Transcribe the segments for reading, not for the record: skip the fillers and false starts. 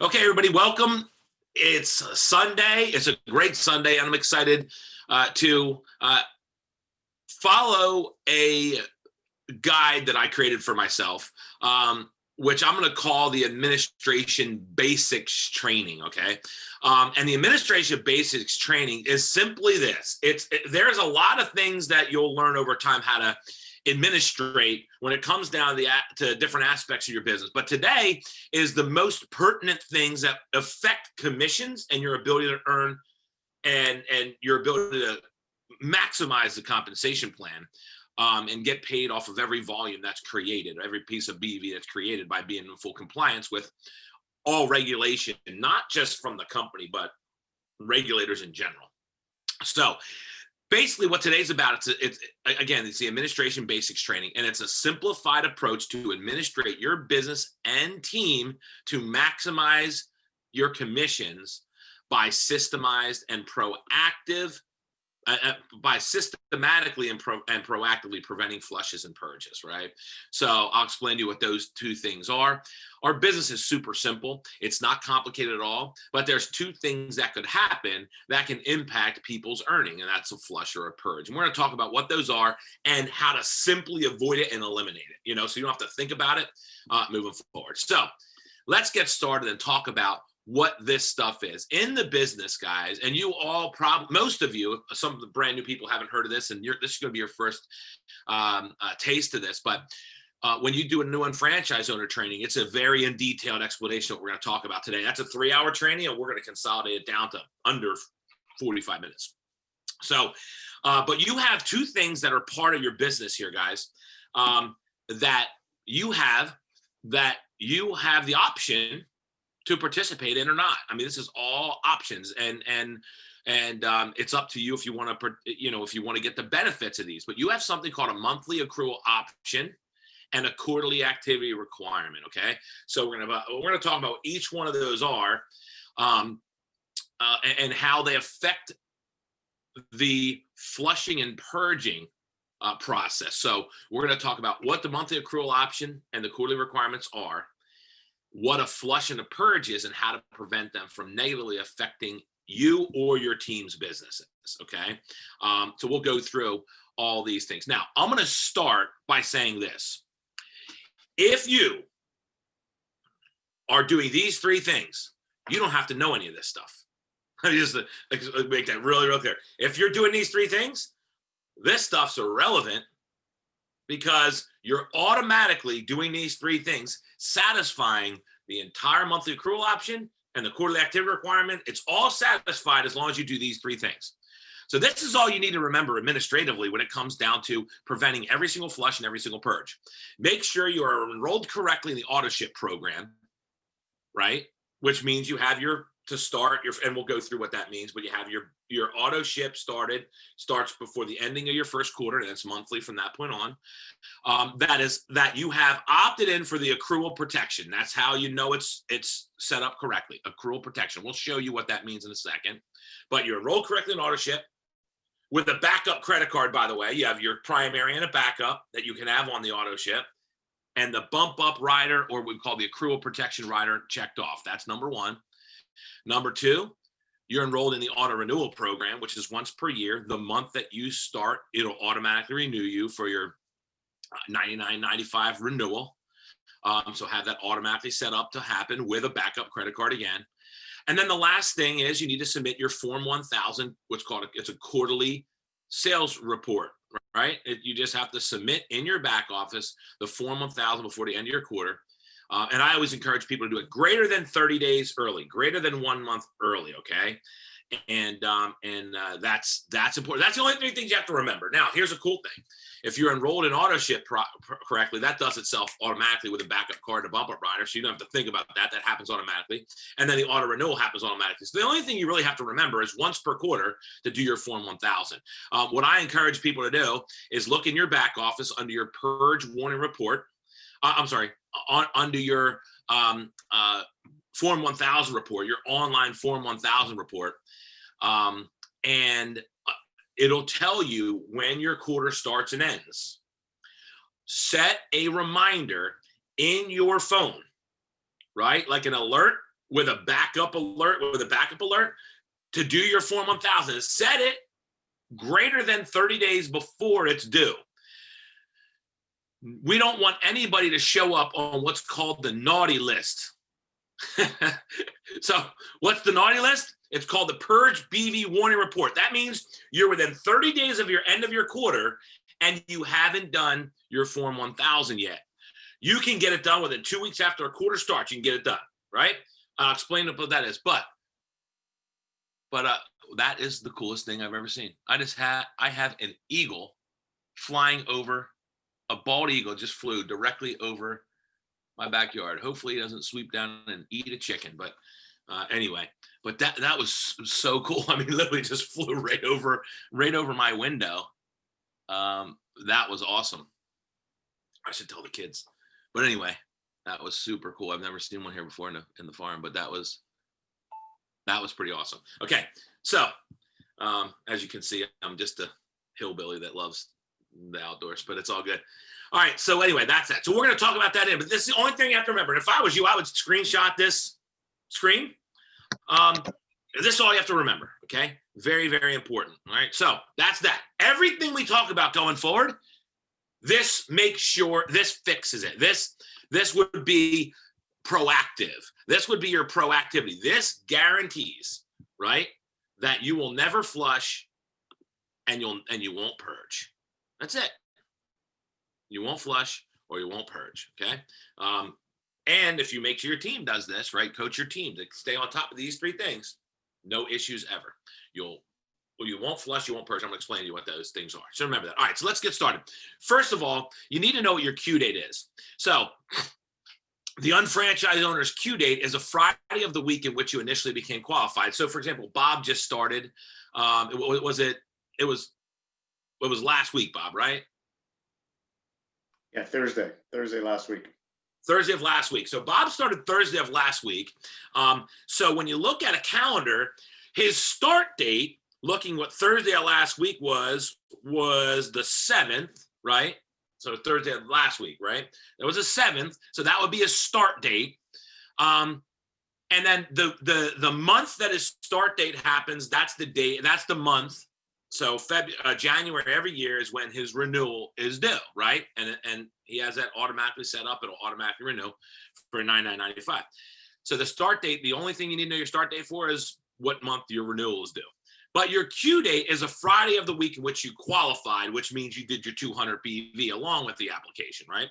Okay, everybody, welcome. It's Sunday. It's a great Sunday, and I'm excited to follow a guide that I created for myself, which I'm going to call the Administration Basics Training. Okay, and the Administration Basics Training is simply this: there's a lot of things that you'll learn over time how to administrate when it comes down to different aspects of your business. But today is the most pertinent things that affect commissions and your ability to earn and your ability to maximize the compensation plan and get paid off of every volume that's created, every piece of BV that's created by being in full compliance with all regulation, not just from the company, but regulators in general. So basically what today's about, it's the Administration Basics Training, and it's a simplified approach to administrate your business and team to maximize your commissions by systemized and by systematically and proactively preventing flushes and purges, right? So I'll explain to you what those two things are. Our business is super simple. It's not complicated at all, but there's two things that could happen that can impact people's earning, and that's a flush or a purge. And we're going to talk about what those are and how to simply avoid it and eliminate it, so you don't have to think about it moving forward. So let's get started and talk about what this stuff is in the business, guys. And you all most of you, some of the brand new people haven't heard of this, and this is going to be your first taste of this. But when you do a new and franchise owner training, it's a very in detailed explanation of what we're going to talk about today. That's a 3-hour training, and we're going to consolidate it down to under 45 minutes. So, but you have two things that are part of your business here, guys, that you have the option to participate in or not. I mean, this is all options, and it's up to you if you want to, if you want to get the benefits of these. But you have something called a monthly accrual option and a quarterly activity requirement. Okay, so we're gonna talk about what each one of those are, and how they affect the flushing and purging process. So we're going to talk about what the monthly accrual option and the quarterly requirements are, what a flush and a purge is, and how to prevent them from negatively affecting you or your team's businesses. Okay, so we'll go through all these things. Now, I'm going to start by saying this. If you are doing these three things, you don't have to know any of this stuff. Let me just make that really, really clear. If you're doing these three things, this stuff's irrelevant because you're automatically doing these three things, satisfying the entire monthly accrual option and the quarterly activity requirement. It's all satisfied as long as you do these three things. So this is all you need to remember administratively when it comes down to preventing every single flush and every single purge. Make sure you are enrolled correctly in the autoship program, right? Which means you have and we'll go through what that means, but you have your auto ship starts before the ending of your first quarter, and it's monthly from that point on. That you have opted in for the accrual protection. That's how you know it's set up correctly. Accrual protection. We'll show you what that means in a second. But you're enrolled correctly in auto ship with a backup credit card, by the way. You have your primary and a backup that you can have on the auto ship, and the bump up rider, or we call the accrual protection rider, checked off. That's number one. Number two, you're enrolled in the auto renewal program, which is once per year. The month that you start, it'll automatically renew you for your $99.95 renewal. So have that automatically set up to happen with a backup credit card again. And then the last thing is you need to submit your Form 1000, it's a quarterly sales report, right? You just have to submit in your back office the Form 1000 before the end of your quarter. And I always encourage people to do it greater than 30 days early, greater than 1 month early, okay? And that's important. That's the only three things you have to remember. Now, here's a cool thing. If you're enrolled in autoship correctly, that does itself automatically with a backup card and a bump-up rider, so you don't have to think about that. That happens automatically. And then the auto renewal happens automatically. So the only thing you really have to remember is once per quarter to do your Form 1000. What I encourage people to do is look in your back office under your purge warning report. Under your Form 1000 report, your online Form 1000 report, and it'll tell you when your quarter starts and ends. Set a reminder in your phone, right? Like an alert with a backup alert, to do your Form 1000. Set it greater than 30 days before it's due. We don't want anybody to show up on what's called the naughty list. So what's the naughty list? It's called the Purge BV warning report. That means you're within 30 days of your end of your quarter and you haven't done your Form 1000 yet. You can get it done within 2 weeks after a quarter starts. You can get it done, right? I'll explain what that is. But that is the coolest thing I've ever seen. I have an eagle flying over. A bald eagle just flew directly over my backyard. Hopefully he doesn't sweep down and eat a chicken. But anyway, but that was so cool. I mean, literally just flew right over my window. That was awesome. I should tell the kids. But anyway, that was super cool. I've never seen one here before in the farm, but that was pretty awesome. Okay, so as you can see, I'm just a hillbilly that loves the outdoors, but it's all good. All right, so anyway, that's that. So we're going to talk about that but this is the only thing you have to remember. And if I was you, I would screenshot this screen. This is all you have to remember, okay? Very, very important, all right? So that's that. Everything we talk about going forward, this makes sure, this fixes it. This would be proactive. This would be your proactivity. This guarantees, right, that you will never flush and you won't purge. That's it. You won't flush or you won't purge, okay? And if you make sure your team does this, right, coach your team to stay on top of these three things, no issues ever. You won't flush, you won't purge. I'm going to explain to you what those things are. So remember that. All right, so let's get started. First of all, you need to know what your Q date is. So the unfranchised owner's Q date is a Friday of the week in which you initially became qualified. So for example, Bob just started. It was last week, Bob, right? Yeah, Thursday last week. Thursday of last week. So Bob started Thursday of last week. So when you look at a calendar, his start date, looking what Thursday of last week was the 7th, right? So Thursday of last week, right? That was the 7th. So that would be his start date. And then the month that his start date happens, that's the date, that's the month. So January every year is when his renewal is due, right? And he has that automatically set up. It'll automatically renew for $99.95. So the start date, the only thing you need to know your start date for is what month your renewal is due. But your Q date is a Friday of the week in which you qualified, which means you did your 200 BV along with the application, right?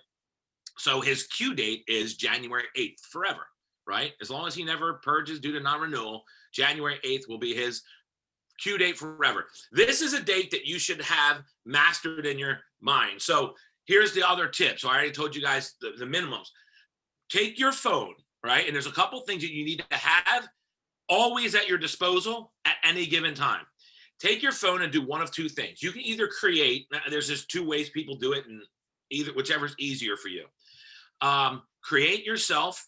So his Q date is January 8th forever, right? As long as he never purges due to non-renewal, January 8th will be his Q date forever. This is a date that you should have mastered in your mind. So here's the other tip. So I already told you guys the minimums. Take your phone, right? And there's a couple things that you need to have always at your disposal at any given time. Take your phone and do one of two things. You can either create, there's just two ways people do it, and either whichever's easier for you. Create yourself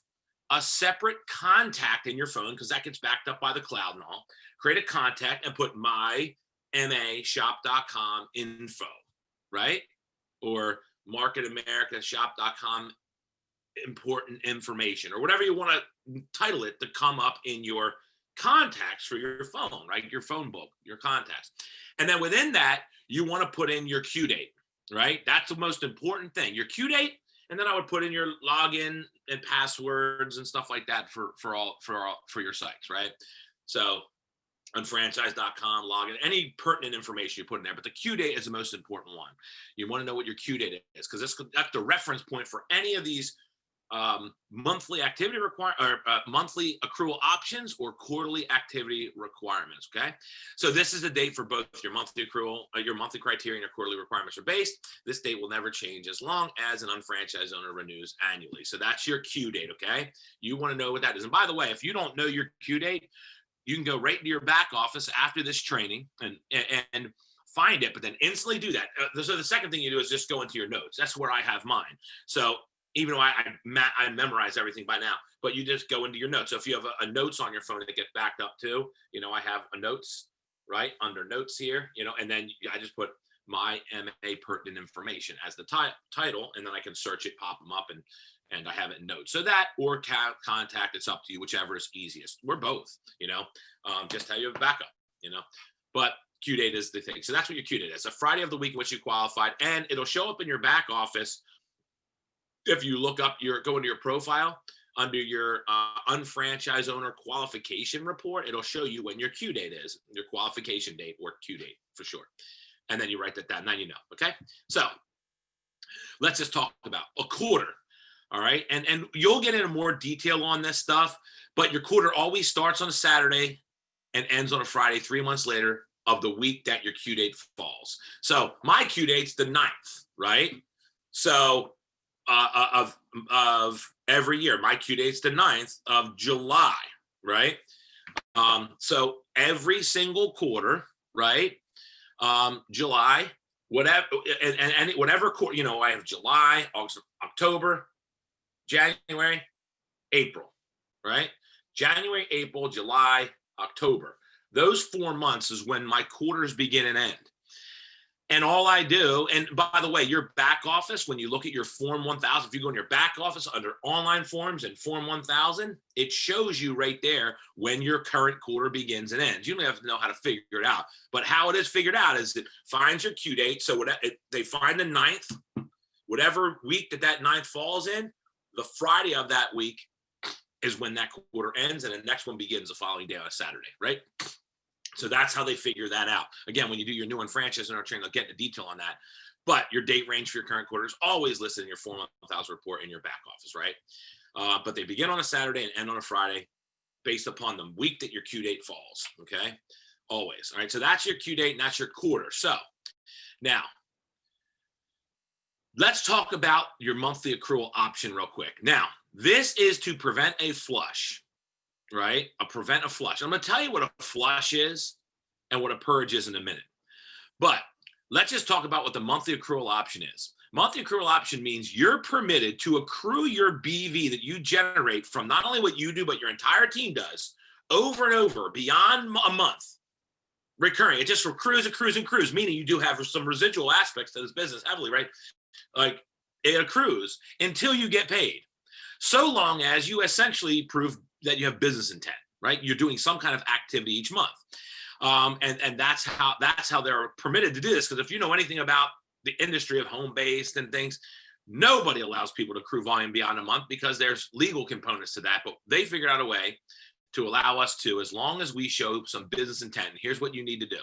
a separate contact in your phone, because that gets backed up by the cloud and all. Create a contact and put mymashop.com info, right? Or marketamerica.shop.com important information, or whatever you want to title it to come up in your contacts for your phone, right? Your phone book, your contacts. And then within that, you want to put in your Q date, right? That's the most important thing, your Q date. And then I would put in your login and passwords and stuff like that for your sites, right? So unfranchise.com, login, any pertinent information you put in there. But the Q date is the most important one. You want to know what your Q date is, because that's the reference point for any of these monthly activity monthly accrual options or quarterly activity requirements. Okay, so this is the date for both your monthly accrual, your monthly criteria, and your quarterly requirements are based. This date will never change as long as an unfranchised owner renews annually. So that's your Q date. Okay, you want to know what that is. And by the way, if you don't know your Q date, you can go right into your back office after this training and find it, but then instantly do that. So the second thing you do is just go into your notes. That's where I have mine. So even though I memorize everything by now, but you just go into your notes. So if you have a notes on your phone that gets backed up too, I have a notes right under notes here, and then I just put my MA pertinent information as the title, and then I can search it, pop them up, and and I have it in notes. So that or contact, it's up to you, whichever is easiest. We're both, just how you have backup, but Q date is the thing. So that's what your Q date is. A Friday of the week in which you qualified, and it'll show up in your back office. If you look up go into your profile under your unfranchised owner qualification report, it'll show you when your Q date is, your qualification date or Q date for sure. And then you write that down. Now you know. Okay. So let's just talk about a quarter. All right. And you'll get into more detail on this stuff, but your quarter always starts on a Saturday and ends on a Friday 3 months later of the week that your Q date falls. So my Q date's the 9th, right? So of every year, my Q date's the 9th of July, right? So every single quarter, right? July, whatever, and whatever quarter, I have July, August, October, January, April, right? January, April, July, October. Those 4 months is when my quarters begin and end. And all I do, and by the way, your back office, when you look at your Form 1000, if you go in your back office under online forms and Form 1000, it shows you right there when your current quarter begins and ends. You don't have to know how to figure it out. But how it is figured out is it finds your Q date. So they find the 9th, whatever week that 9th falls in, the Friday of that week is when that quarter ends, and the next one begins the following day on a Saturday, right? So that's how they figure that out. Again, when you do your new franchise owner training, they'll get into detail on that. But your date range for your current quarter is always listed in your Form 1000 report in your back office, right? But they begin on a Saturday and end on a Friday based upon the week that your Q date falls, okay? Always, all right? So that's your Q date and that's your quarter. So now, let's talk about your monthly accrual option real quick. Now, this is to prevent a flush, right? Prevent a flush. I'm going to tell you what a flush is and what a purge is in a minute. But let's just talk about what the monthly accrual option is. Monthly accrual option means you're permitted to accrue your BV that you generate from not only what you do, but your entire team does over and over beyond a month. Recurring. It just accrues, meaning you do have some residual aspects to this business heavily, right? Like it accrues until you get paid. So long as you essentially prove that you have business intent, right? You're doing some kind of activity each month. And that's how they're permitted to do this. Because if you know anything about the industry of home-based and things, nobody allows people to accrue volume beyond a month because there's legal components to that. But they figured out a way to allow us to, as long as we show some business intent. Here's what you need to do.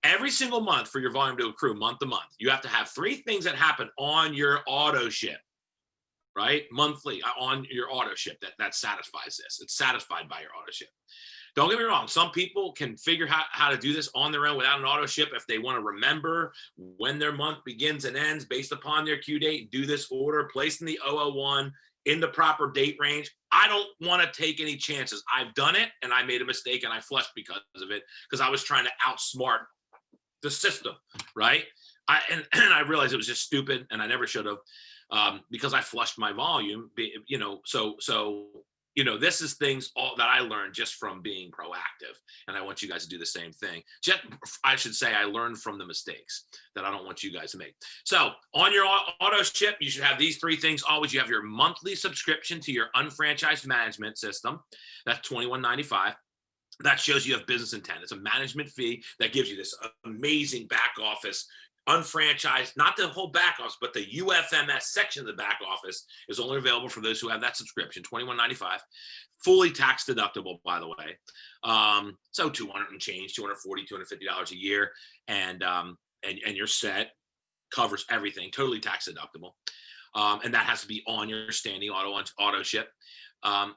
Every single month for your volume to accrue month to month, you have to have 3 things that happen on your auto ship, right? Monthly on your auto ship that satisfies this. It's satisfied by your auto ship. Don't get me wrong. Some people can figure out how to do this on their own without an auto ship if they want to remember when their month begins and ends based upon their Q date. Do this order, place in the 001 in the proper date range. I don't want to take any chances. I've done it and I made a mistake and I flushed because of it because I was trying to outsmart the system, right? And I realized it was just stupid and I never should have because I flushed my volume, so this is things all that I learned just from being proactive. And I want you guys to do the same thing. I should say I learned from the mistakes that I don't want you guys to make. So on your auto ship, you should have these 3 things. Always you have your monthly subscription to your unfranchised management system. That's $21.95. That shows you have business intent. It's a management fee that gives you this amazing back office, unfranchised, not the whole back office, but the UFMS section of the back office is only available for those who have that subscription, $21.95, fully tax deductible, by the way. So $200 and change, $240, $250 a year. And you're set, covers everything, totally tax deductible. And that has to be on your standing auto ship. The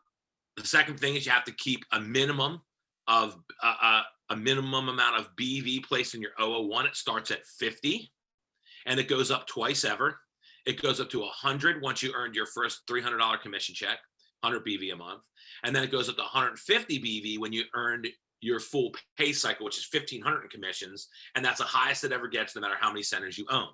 second thing is you have to keep a minimum of a minimum amount of BV placed in your 001. It starts at 50 and it goes up twice ever. It goes up to 100 once you earned your first $300 commission check, 100 BV a month. And then it goes up to 150 BV when you earned your full pay cycle, which is 1,500 in commissions. And that's the highest it ever gets no matter how many centers you own.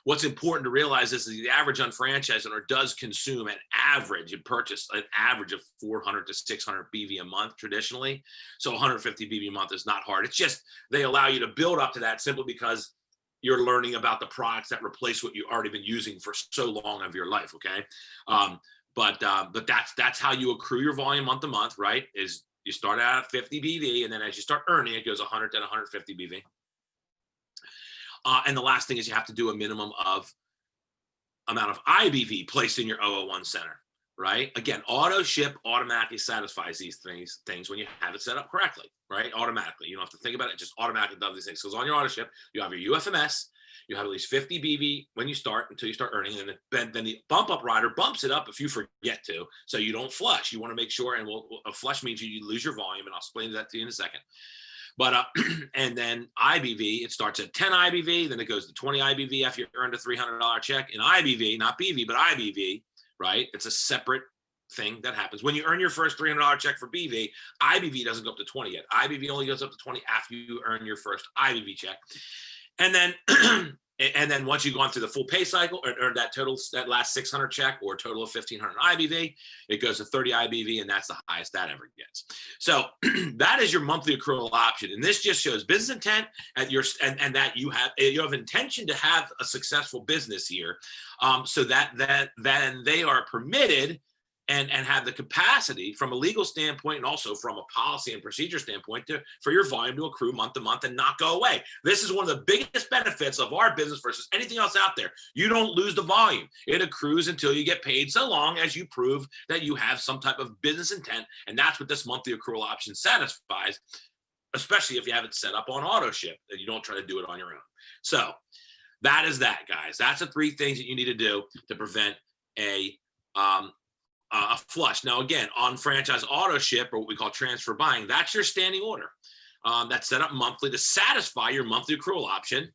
What's important to realize is the average unfranchised owner does consume an average and purchase an average of 400 to 600 BV a month traditionally. So 150 BV a month is not hard. It's just they allow you to build up to that simply because you're learning about the products that replace what you've already been using for so long of your life, okay? But that's how you accrue your volume month to month, right? Is you start out at 50 BV, and then as you start earning, it goes 100 to 150 BV. And the last thing is you have to do a minimum of amount of IBV placed in your 001 center, right? Again, auto ship automatically satisfies these things when you have it set up correctly, right? Automatically. You don't have to think about it. Just automatically does these things. Because on your auto ship, you have your UFMS, you have at least 50 BV when you start until you start earning, and then the bump up rider bumps it up if you forget to, so you don't flush. You want to make sure, and a flush means you lose your volume, and I'll explain that to you in a second. But and then IBV, it starts at 10 IBV, then it goes to 20 IBV after you earned a $300 check. In IBV, not BV, but IBV, right? It's a separate thing that happens. When you earn your first $300 check for BV, IBV doesn't go up to 20 yet. IBV only goes up to 20 after you earn your first IBV check. And then once you've gone through the full pay cycle and earned that last 600 check or a total of 1,500 IBV, it goes to 30 IBV, and that's the highest that ever gets. So that is your monthly accrual option, and this just shows business intent at your and that you have intention to have a successful business here, so that then they are permitted and have the capacity from a legal standpoint and also from a policy and procedure standpoint for your volume to accrue month to month and not go away. This is one of the biggest benefits of our business versus anything else out there. You don't lose the volume. It accrues until you get paid, so long as you prove that you have some type of business intent. And that's what this monthly accrual option satisfies, especially if you have it set up on auto ship and you don't try to do it on your own. So that is that, guys. That's the 3 things that you need to do to prevent a flush. Now, again, on franchise auto ship, or what we call transfer buying, that's your standing order. That's set up monthly to satisfy your monthly accrual option.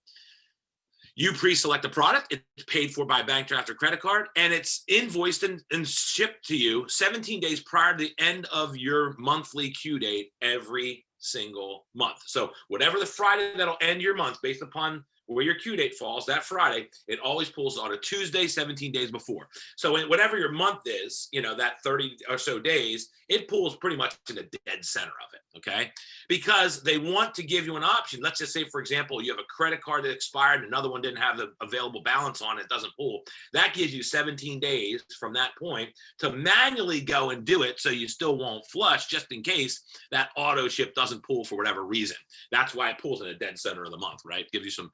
You pre-select the product, it's paid for by bank draft or credit card, and it's invoiced and shipped to you 17 days prior to the end of your monthly Q date every single month. So whatever the Friday that'll end your month, based upon where your Q date falls, that Friday, it always pulls on a Tuesday, 17 days before. So whatever your month is, that 30 or so days, it pulls pretty much in the dead center of it, okay? Because they want to give you an option. Let's just say, for example, you have a credit card that expired and another one didn't have the available balance on it, doesn't pull. That gives you 17 days from that point to manually go and do it so you still won't flush, just in case that auto ship doesn't pull for whatever reason. That's why it pulls in the dead center of the month, right? Gives you some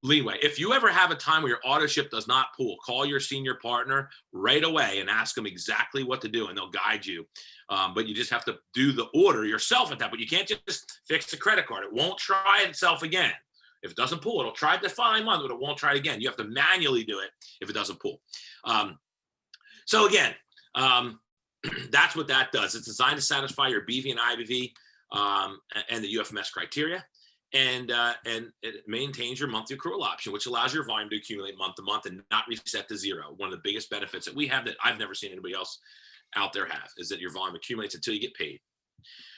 leeway. If you ever have a time where your auto ship does not pull, call your senior partner right away and ask them exactly what to do, and they'll guide you. But you just have to do the order yourself at that. But you can't just fix the credit card. It won't try itself again. If it doesn't pull, it'll try the following month, but it won't try it again. You have to manually do it if it doesn't pull. So again, that's what that does. It's designed to satisfy your BV and IBV and the UFMS criteria. And it maintains your monthly accrual option, which allows your volume to accumulate month to month and not reset to zero. One of the biggest benefits that we have that I've never seen anybody else out there have is that your volume accumulates until you get paid.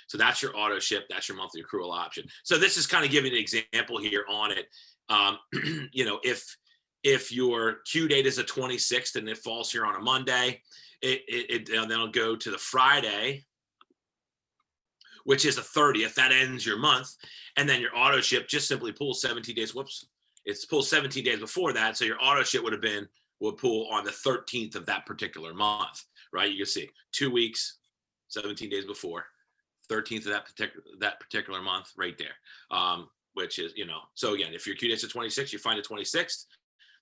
So that's your auto ship. That's your monthly accrual option. So this is kind of giving an example here on it. If your Q date is a 26th and it falls here on a Monday, then it'll go to the Friday, which is the 30th. That ends your month. And then your auto ship just simply pulls 17 days. Whoops. It's pulled 17 days before that. So your auto ship would pull on the 13th of that particular month, right? You can see 2 weeks, 17 days before, 13th of that particular month right there. Which is, so again, if your Q date's at 26, you find the 26th.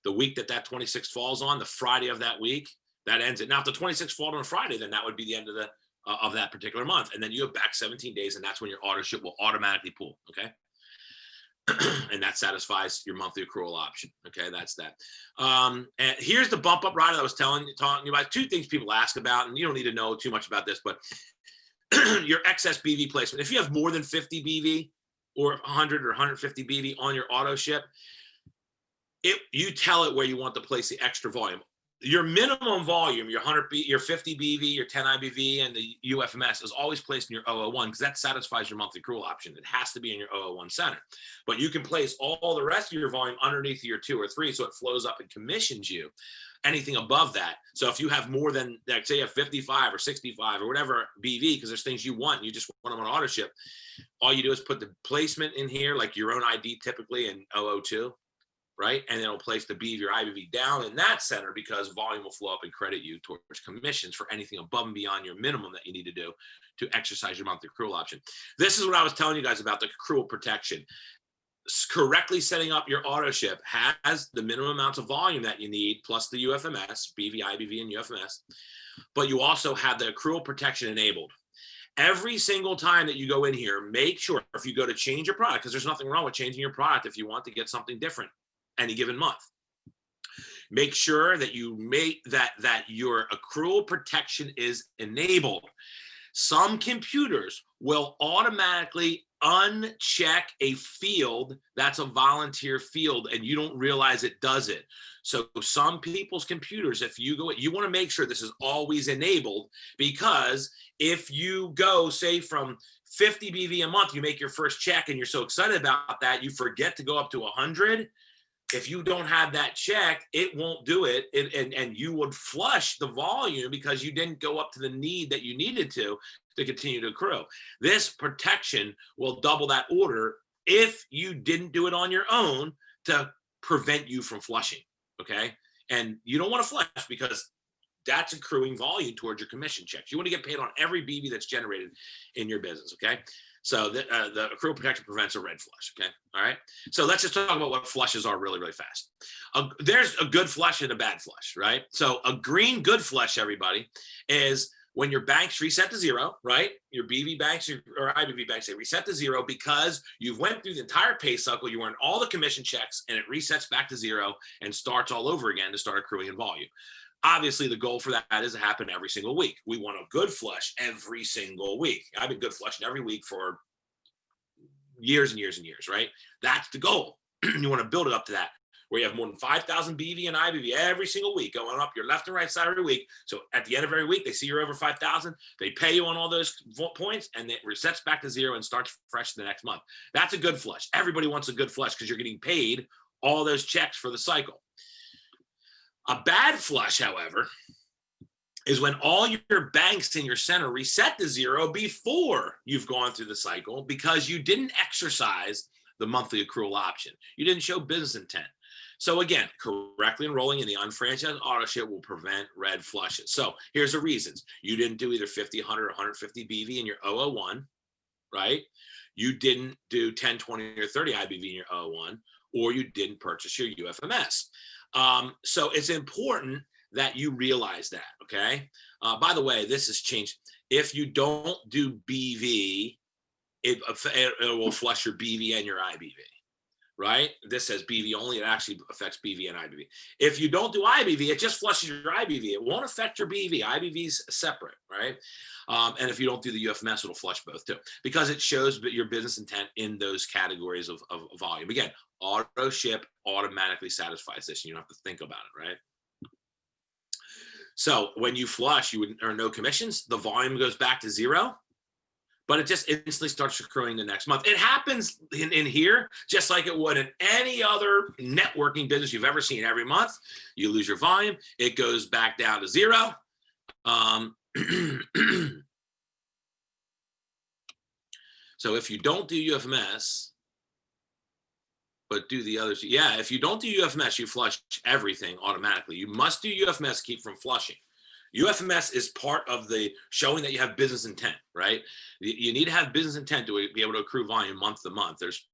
The week that 26th falls on, the Friday of that week, that ends it. Now, if the 26th falls on a Friday, then that would be the end of that particular month. And then you have back 17 days, and that's when your auto ship will automatically pull, okay? And that satisfies your monthly accrual option, okay? That's that. And here's the bump up rider that I was talking you about. 2 things people ask about, and you don't need to know too much about this, but your excess BV placement. If you have more than 50 BV or 100 or 150 BV on your auto ship, you tell it where you want to place the extra volume. Your minimum volume, your 50 BV, your 10 IBV, and the UFMS is always placed in your 001 because that satisfies your monthly accrual option. It has to be in your 001 center. But you can place all the rest of your volume underneath your 2 or 3, so it flows up and commissions you anything above that. So if you have more than, like, say, a 55 or 65 or whatever BV, because there's things you want, and you just want them on auto ship, all you do is put the placement in here, like your own ID typically in 002. right? And it'll place the BV or IBV down in that center because volume will flow up and credit you towards commissions for anything above and beyond your minimum that you need to do to exercise your monthly accrual option. This is what I was telling you guys about the accrual protection. Correctly setting up your auto ship has the minimum amounts of volume that you need, plus the UFMS, BV, IBV, and UFMS, but you also have the accrual protection enabled. Every single time that you go in here, make sure if you go to change your product, because there's nothing wrong with changing your product if you want to get something different any given month. Make sure that you make that your accrual protection is enabled. Some computers will automatically uncheck a field that's a volunteer field and you don't realize it does it. So some people's computers, if you go, you want to make sure this is always enabled, because if you go, say, from 50 BV a month, you make your first check and you're so excited about that, you forget to go up to 100. If you don't have that check, it won't do it. And you would flush the volume because you didn't go up to the need that you needed to continue to accrue. This protection will double that order if you didn't do it on your own to prevent you from flushing, okay? And you don't want to flush because that's accruing volume towards your commission checks. You want to get paid on every BV that's generated in your business, okay? So the accrual protection prevents a red flush, okay? All right? So let's just talk about what flushes are really, really fast. There's a good flush and a bad flush, right? So a green good flush, everybody, is when your banks reset to zero, right? Your BV banks or IBV banks, they reset to zero because you've went through the entire pay cycle, you earned all the commission checks, and it resets back to zero and starts all over again to start accruing in volume. Obviously, the goal for that is to happen every single week. We want a good flush every single week. I've been good flushing every week for years and years and years, right? That's the goal. You want to build it up to that, where you have more than 5,000 BV and IBV every single week going up your left and right side every week. So at the end of every week, they see you're over 5,000. They pay you on all those points and it resets back to zero and starts fresh the next month. That's a good flush. Everybody wants a good flush because you're getting paid all those checks for the cycle. A bad flush, however, is when all your banks in your center reset to zero before you've gone through the cycle because you didn't exercise the monthly accrual option. You didn't show business intent. So again, correctly enrolling in the unfranchised auto ship will prevent red flushes. So here's the reasons. You didn't do either 50, 100, or 150 BV in your 001, right? You didn't do 10, 20, or 30 IBV in your 001, or you didn't purchase your UFMS. So it's important that you realize that, okay? By the way, this has changed. If you don't do BV, it will flush your BV and your IBV, right? This says BV only. It actually affects BV and IBV. If you don't do IBV, it just flushes your IBV. It won't affect your BV. IBV's separate, right? And if you don't do the UFMS, it'll flush both too, because it shows your business intent in those categories of volume. Again, auto ship automatically satisfies this. You don't have to think about it, right? So when you flush, you would earn no commissions. The volume goes back to zero, but it just instantly starts accruing the next month. It happens in here just like it would in any other networking business you've ever seen. Every month, you lose your volume. It goes back down to zero. So if you don't do UFMS, but do the others, yeah, if you don't do UFMS, you flush everything automatically. You must do UFMS to keep from flushing. UFMS is part of the showing that you have business intent, right? You need to have business intent to be able to accrue volume month to month. There's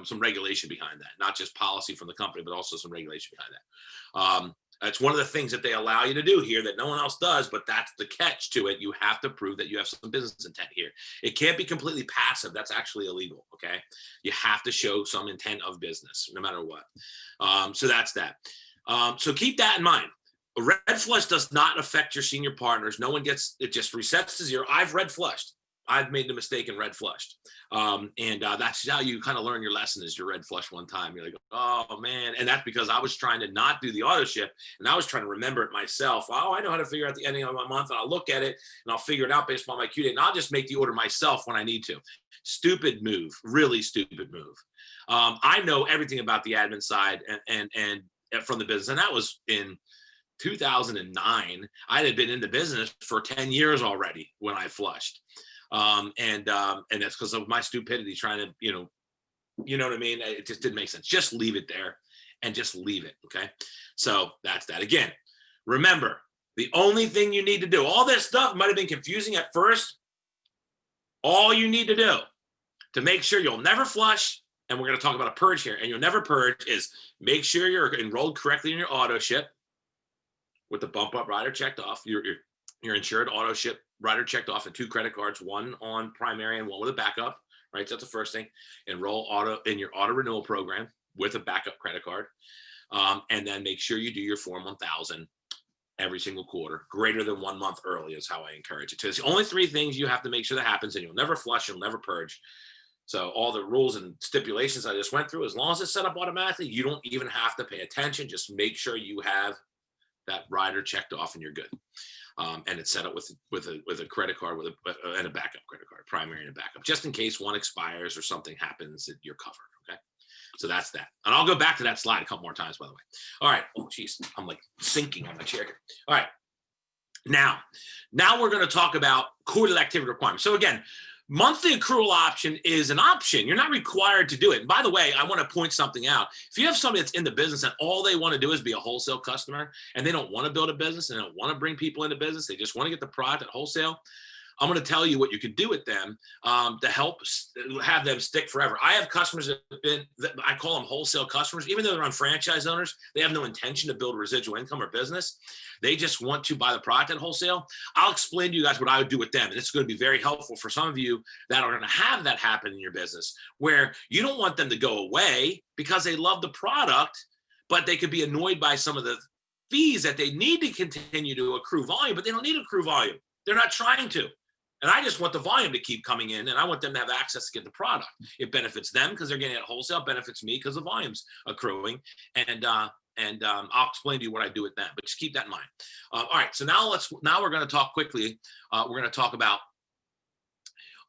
some regulation behind that, not just policy from the company, but also some regulation behind that. It's one of the things that they allow you to do here that no one else does, but that's the catch to it. You have to prove that you have some business intent here. It can't be completely passive. That's actually illegal, okay? You have to show some intent of business, no matter what. So that's that. So keep that in mind. A red flush does not affect your senior partners. No one gets, it just resets to zero. I've red flushed. I've made the mistake and red flushed. That's how you kind of learn your lesson, is your red flush one time. You're like, oh man. And that's because I was trying to not do the auto ship and I was trying to remember it myself. Oh, I know how to figure out the ending of my month, and I'll look at it and I'll figure it out based on my Q date, and I'll just make the order myself when I need to. Stupid move, really stupid move. I know everything about the admin side and from the business. And that was in 2009. I had been in the business for 10 years already when I flushed. And that's because of my stupidity trying to, you know what I mean? It just didn't make sense. Just leave it there and just leave it. Okay. So that's that. Again, remember, the only thing you need to do, all this stuff might have been confusing at first. All you need to do to make sure you'll never flush, and we're going to talk about a purge here, and you'll never purge, is make sure you're enrolled correctly in your auto ship with the bump up rider checked off. Your insured auto ship rider checked off, and 2 credit cards, one on primary and one with a backup. Right. So that's the first thing. Enroll in your auto renewal program with a backup credit card. And then make sure you do your Form 1000 every single quarter. Greater than 1 month early is how I encourage it. So it's the only 3 things you have to make sure that happens, and you'll never flush, you'll never purge. So all the rules and stipulations I just went through, as long as it's set up automatically, you don't even have to pay attention. Just make sure you have that rider checked off and you're good. And it's set up with a credit card and a backup credit card, primary and a backup, just in case one expires or something happens, that you're covered. Okay. So that's that. And I'll go back to that slide a couple more times, by the way. All right. Oh, geez. I'm like sinking on my chair here. All right. Now we're going to talk about quarterly activity requirements. So again, monthly accrual option is an option. You're not required to do it. And by the way, I want to point something out. If you have somebody that's in the business and all they want to do is be a wholesale customer, and they don't want to build a business and they don't want to bring people into business, they just want to get the product at wholesale, I'm going to tell you what you can do with them to help have them stick forever. I have customers I call them wholesale customers, even though they're on franchise owners, they have no intention to build residual income or business. They just want to buy the product at wholesale. I'll explain to you guys what I would do with them. And it's going to be very helpful for some of you that are going to have that happen in your business, where you don't want them to go away because they love the product, but they could be annoyed by some of the fees that they need to continue to accrue volume, but they don't need to accrue volume. They're not trying to. And I just want the volume to keep coming in, and I want them to have access to get the product. It benefits them because they're getting it at wholesale, benefits me because the volume's accruing. And I'll explain to you what I do with that, but just keep that in mind. All right, so now we're going to talk quickly. We're going to talk about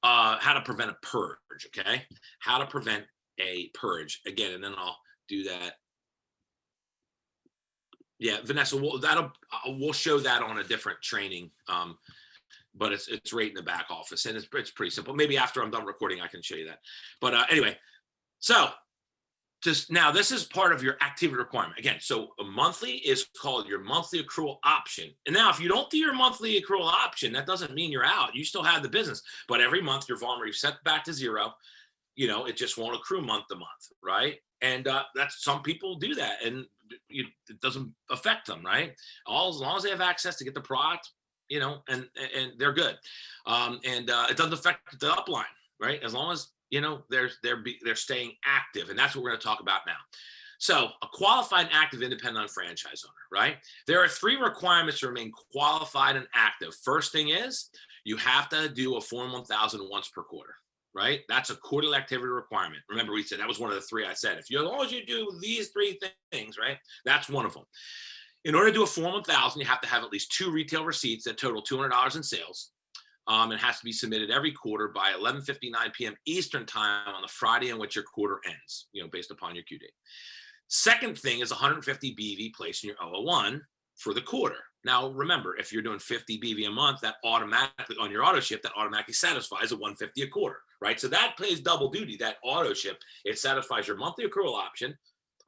how to prevent a purge, okay? How to prevent a purge. Again, and then I'll do that. Yeah, Vanessa, we'll show that on a different training. But it's right in the back office, and it's pretty simple. Maybe after I'm done recording, I can show you that. But anyway, so now this is part of your activity requirement. Again, so a monthly is called your monthly accrual option. And now if you don't do your monthly accrual option, that doesn't mean you're out. You still have the business, but every month your volume is set back to 0. You know, it just won't accrue month to month, right? And that's, some people do that, and it doesn't affect them, right? As long as they have access to get the product, you know, and they're good. It doesn't affect the upline, right? As long as, you know, they're staying active. And that's what we're going to talk about now. So a qualified and active independent franchise owner, right? There are 3 requirements to remain qualified and active. First thing is you have to do a Form 1000 once per quarter, right? That's a quarterly activity requirement. Remember, we said that was one of the 3 I said. As long as you do these 3 things, right? That's one of them. In order to do a Form 1000, you have to have at least 2 retail receipts that total $200 in sales. It has to be submitted every quarter by 11:59 p.m. Eastern time on the Friday in which your quarter ends, you know, based upon your Q date. Second thing is 150 BV placed in your 001 for the quarter. Now, remember, if you're doing 50 BV a month, that automatically, on your auto ship, that automatically satisfies a 150 a quarter, right? So that plays double duty, that auto ship. It satisfies your monthly accrual option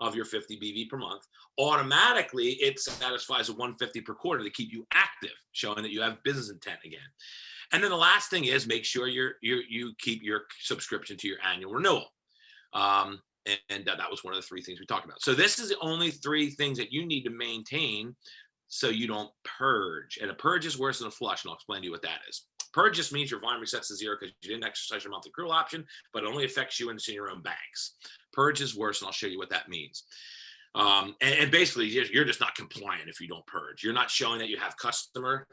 of your 50 BV per month. Automatically, it satisfies a 150 per quarter to keep you active, showing that you have business intent again. And then the last thing is make sure you keep your subscription to your annual renewal. That was one of the 3 things we talked about. So this is the only 3 things that you need to maintain so you don't purge. And a purge is worse than a flush, and I'll explain to you what that is. Purge just means your volume resets to 0 because you didn't exercise your monthly accrual option, but it only affects you and it's in your own banks. Purge is worse, and I'll show you what that means. And basically, you're just not compliant if you don't purge. You're not showing that you have customer,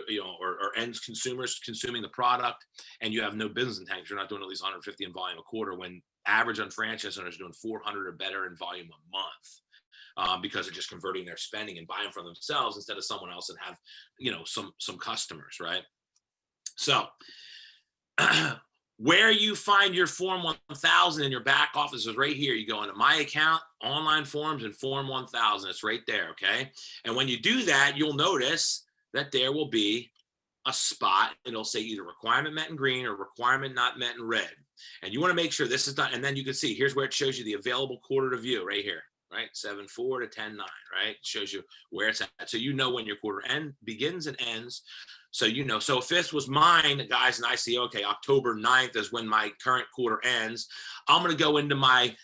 you know, or end consumers consuming the product, and you have no business intent. You're not doing at least 150 in volume a quarter, when average on franchise owners are doing 400 or better in volume a month, because they're just converting their spending and buying from themselves instead of someone else, and have, you know, some customers, right? So where you find your Form 1000 in your back office is right here. You go into My Account, Online Forms, and Form 1000. It's right there, okay? And when you do that, you'll notice that there will be a spot. It'll say either requirement met in green or requirement not met in red. And you want to make sure this is done. And then you can see, here's where it shows you the available quarter to view right here, right? 7/4 to 10/9, right? It shows you where it's at. So you know when your quarter end begins and ends. So you know, so if this was mine, guys, and I see, okay, October 9th is when my current quarter ends, I'm going to go into my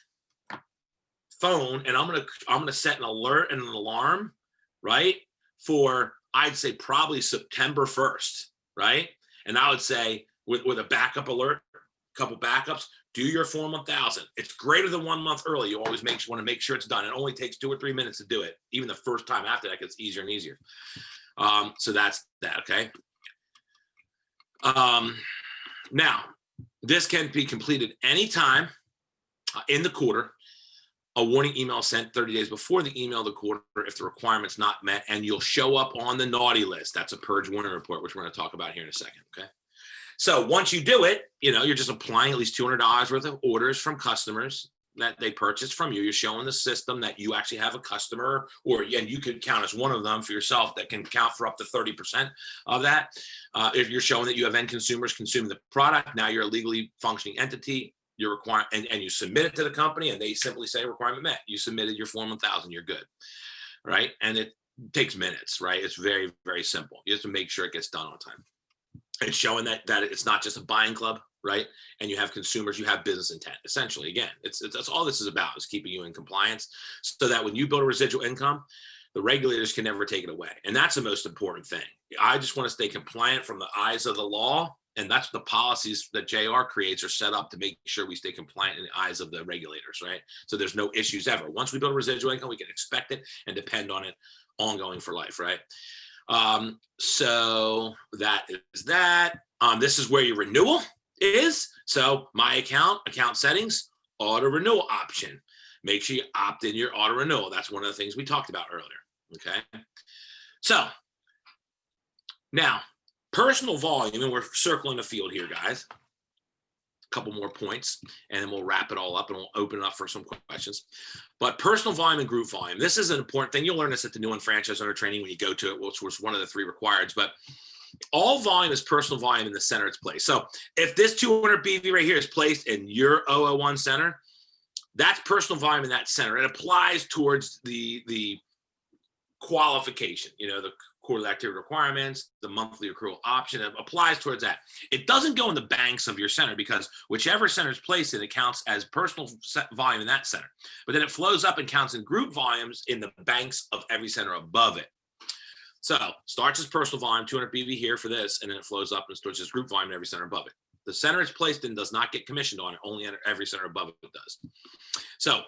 phone and I'm going to set an alert and an alarm, right? For, I'd say probably September 1st, right? And I would say with a backup alert, a couple backups, do your Form 1000. It's greater than 1 month early. You always want to make sure it's done. It only takes 2 or 3 minutes to do it. Even the first time after that gets easier and easier. So that's that, okay? Now, this can be completed anytime in the quarter. A warning email sent 30 days before the email of the quarter if the requirement's not met, and you'll show up on the naughty list. That's a purge warning report, which we're going to talk about here in a second, okay? So once you do it, you're just applying at least $200 worth of orders from customers that they purchased from you. You're showing the system that you actually have a customer, and you could count as one of them for yourself that can count for up to 30% of that. If you're showing that you have end consumers consuming the product, now you're a legally functioning entity. You're required, and you submit it to the company, and they simply say requirement met. You submitted your Form 1000. You're good, right? And it takes minutes, right? It's very, very simple. You have to make sure it gets done on time. And showing that it's not just a buying club, right? And you have consumers, you have business intent. Essentially, again, that's all this is about, is keeping you in compliance, so that when you build a residual income, the regulators can never take it away. And that's the most important thing. I just want to stay compliant from the eyes of the law. And that's the policies that JR creates are set up to make sure we stay compliant in the eyes of the regulators, right? So there's no issues ever. Once we build a residual income, we can expect it and depend on it ongoing for life, right? So that is that. This is where your renewal is. So my account settings, auto renewal option. Make sure you opt in your auto renewal. That's one of the things we talked about earlier, okay? So now, personal volume, and we're circling the field here, guys. A couple more points, and then we'll wrap it all up and we'll open it up for some questions. But personal volume and group volume, this is an important thing. You'll learn this at the new franchise owner training when you go to it, which was one of the 3 requireds. But all volume is personal volume in the center it's placed. So if this 200 BV right here is placed in your 001 center, that's personal volume in that center. It applies towards the qualification, the quarterly activity requirements, the monthly accrual option. It applies towards that. It doesn't go in the banks of your center, because whichever center is placed in, it counts as personal volume in that center. But then it flows up and counts in group volumes in the banks of every center above it. So starts as personal volume, 200 BV here for this, and then it flows up and starts as group volume in every center above it. The center it's placed in does not get commissioned on it, only every center above it does. So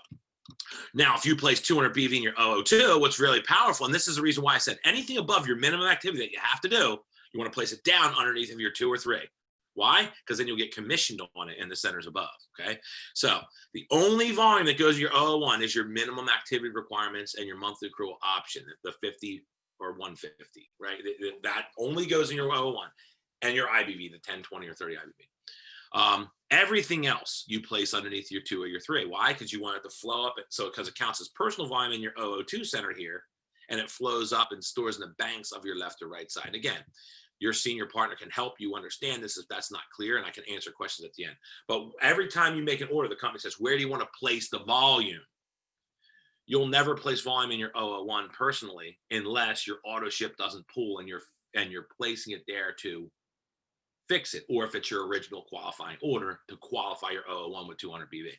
now, if you place 200 BV in your 002, what's really powerful, and this is the reason why I said anything above your minimum activity that you have to do, you want to place it down underneath of your 2 or 3. Why? Because then you'll get commissioned on it in the centers above, okay? So the only volume that goes in your 001 is your minimum activity requirements and your monthly accrual option, the 50 or 150, right? That only goes in your 001 and your IBV, the 10, 20, or 30 IBV. Everything else you place underneath your 2 or your 3. Why? Because you want it to flow up. Because it counts as personal volume in your 002 center here, and it flows up and stores in the banks of your left or right side. And again, your senior partner can help you understand this if that's not clear, and I can answer questions at the end. But every time you make an order, the company says, where do you want to place the volume? You'll never place volume in your 001 personally unless your auto ship doesn't pull and you're placing it there to fix it, or if it's your original qualifying order to qualify your 001 with 200 BV.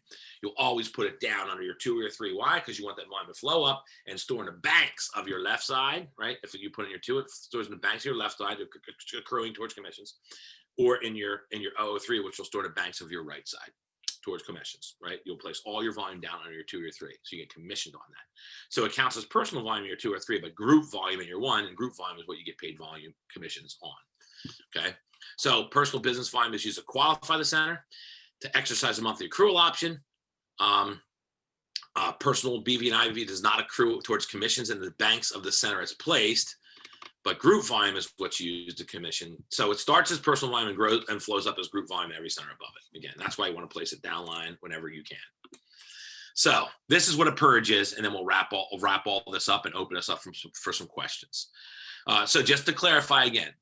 You'll always put it down under your 2 or your 3. Why? Because you want that volume to flow up and store in the banks of your left side, right? If you put in your 2, it stores in the banks of your left side, accruing towards commissions, or in your 003, which will store in the banks of your right side towards commissions, right? You'll place all your volume down under your 2 or your 3, so you get commissioned on that. So it counts as personal volume in your 2 or 3, but group volume in your 1, and group volume is what you get paid volume commissions on, okay? So personal business volume is used to qualify the center, to exercise a monthly accrual option. Personal BV and IBV does not accrue towards commissions in the banks of the center it's placed, but group volume is what's used to commission. So it starts as personal volume and grows and flows up as group volume in every center above it. Again, that's why you want to place it downline whenever you can. So this is what a purge is, and then we'll wrap all this up and open us up for some questions. So just to clarify again,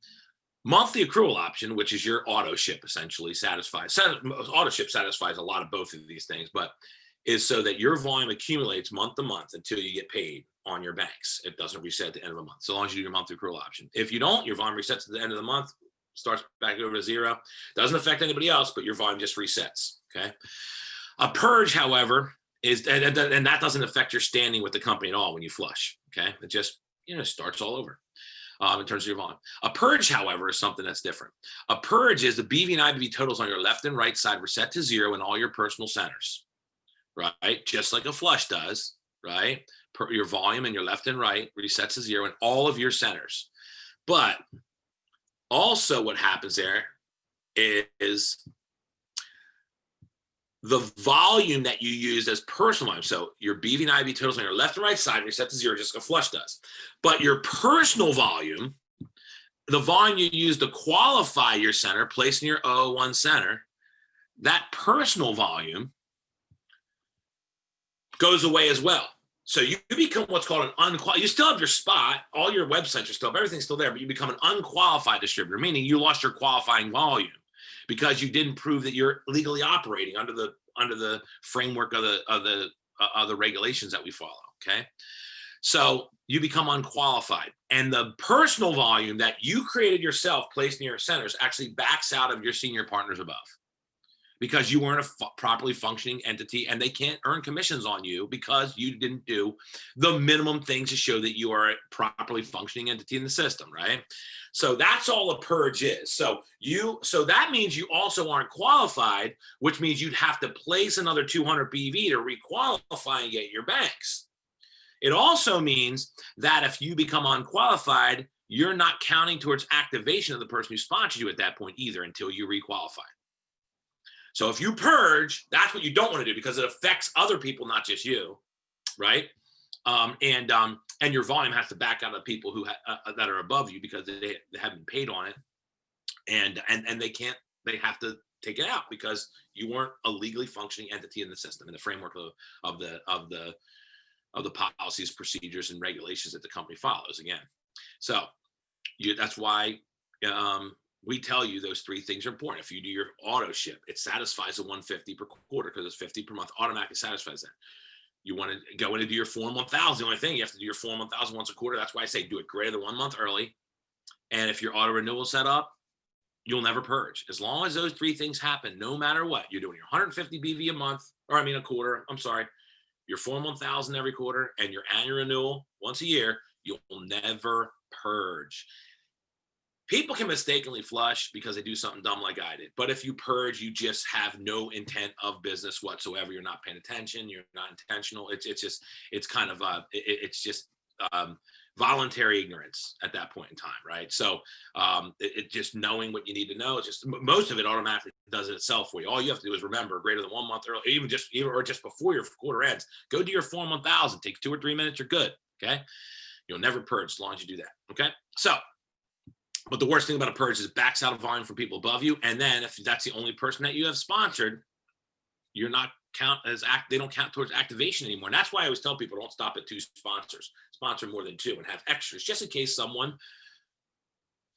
monthly accrual option, which is your auto ship, essentially auto ship satisfies a lot of both of these things, but is so that your volume accumulates month to month until you get paid on your banks. It doesn't reset at the end of a month, so long as you do your monthly accrual option. If you don't, your volume resets at the end of the month, starts back over to zero. Doesn't affect anybody else, but your volume just resets, okay? A purge, however, is, and that doesn't affect your standing with the company at all when you flush, okay? It just, starts all over. In terms of your volume. A purge, however, is something that's different. A purge is the BV and IBV totals on your left and right side reset to zero in all your personal centers, right? Just like a flush does, right? Your volume in your left and right resets to zero in all of your centers. But also what happens there is the volume that you use as personal volume. So your BV and IB totals on your left and right side reset to zero, just like a flush does. But your personal volume, the volume you use to qualify your center, placed in your 001 center, that personal volume goes away as well. So you become what's called an unqualified. You still have your spot, all your websites are still up, everything's still there, but you become an unqualified distributor, meaning you lost your qualifying volume because you didn't prove that you're legally operating under the framework of the regulations that we follow. Okay, so you become unqualified, and the personal volume that you created yourself, placed in your centers, actually backs out of your senior partners above, because you weren't a properly functioning entity, and they can't earn commissions on you because you didn't do the minimum things to show that you are a properly functioning entity in the system, right? So that's all a purge is. So that means you also aren't qualified, which means you'd have to place another 200 BV to requalify and get your banks. It also means that if you become unqualified, you're not counting towards activation of the person who sponsored you at that point either until you requalify. So if you purge, that's what you don't want to do, because it affects other people, not just you, right? And your volume has to back out of people who that are above you because they haven't paid on it, and they have to take it out because you weren't a legally functioning entity in the system, in the framework of the policies, procedures, and regulations that the company follows. Again, so that's why. We tell you those three things are important. If you do your auto ship, it satisfies the 150 per quarter because it's 50 per month, automatically satisfies that. You want to go in and do your Form 1000. The only thing, you have to do your Form 1000 once a quarter. That's why I say do it greater than 1 month early. And if your auto renewal is set up, you'll never purge. As long as those three things happen, no matter what, you're doing your 150 BV a quarter, your Form 1000 every quarter, and your annual renewal once a year, you'll never purge. People can mistakenly flush because they do something dumb like I did. But if you purge, you just have no intent of business whatsoever. You're not paying attention. You're not intentional. It's just voluntary ignorance at that point in time, right? So it just knowing what you need to know. It's just most of it automatically does it itself for you. All you have to do is remember greater than 1 month early, even just before your quarter ends. Go do your Form 1000. Take 2 or 3 minutes. You're good. Okay, you'll never purge as long as you do that. Okay, so. But the worst thing about a purge is it backs out of volume for people above you. And then if that's the only person that you have sponsored, you're not they don't count towards activation anymore. And that's why I always tell people, don't stop at 2 sponsors, sponsor more than 2 and have extras just in case someone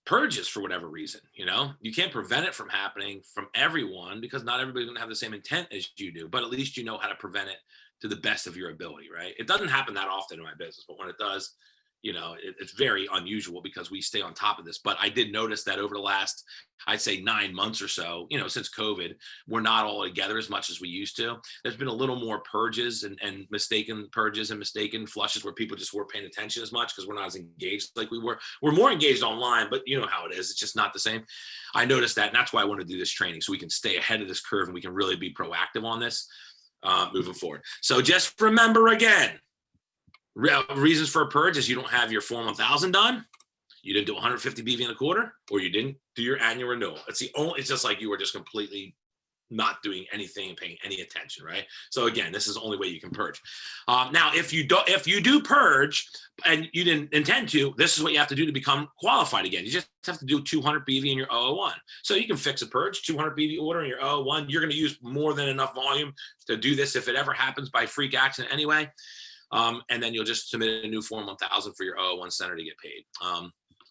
purges for whatever reason. You can't prevent it from happening from everyone because not everybody's going to have the same intent as you do, but at least you know how to prevent it to the best of your ability, right? It doesn't happen that often in my business, but when it does, it's very unusual because we stay on top of this. But I did notice that over the last, I'd say 9 months or so, since COVID, we're not all together as much as we used to. There's been a little more purges and mistaken purges and mistaken flushes where people just weren't paying attention as much because we're not as engaged like we were. We're more engaged online, but you know how it is. It's just not the same. I noticed that, and that's why I want to do this training so we can stay ahead of this curve and we can really be proactive on this moving forward. So just remember again, reasons for a purge is you don't have your Form 1000 done, you didn't do 150 BV in a quarter, or you didn't do your annual renewal. It's just like you were just completely not doing anything and paying any attention, right? So again, this is the only way you can purge. Now, if you do purge and you didn't intend to, this is what you have to do to become qualified again. You just have to do 200 BV in your 001. So you can fix a purge, 200 BV order in your 001. You're going to use more than enough volume to do this if it ever happens by freak accident anyway. And then you'll just submit a new Form 1000 for your 001 center to get paid.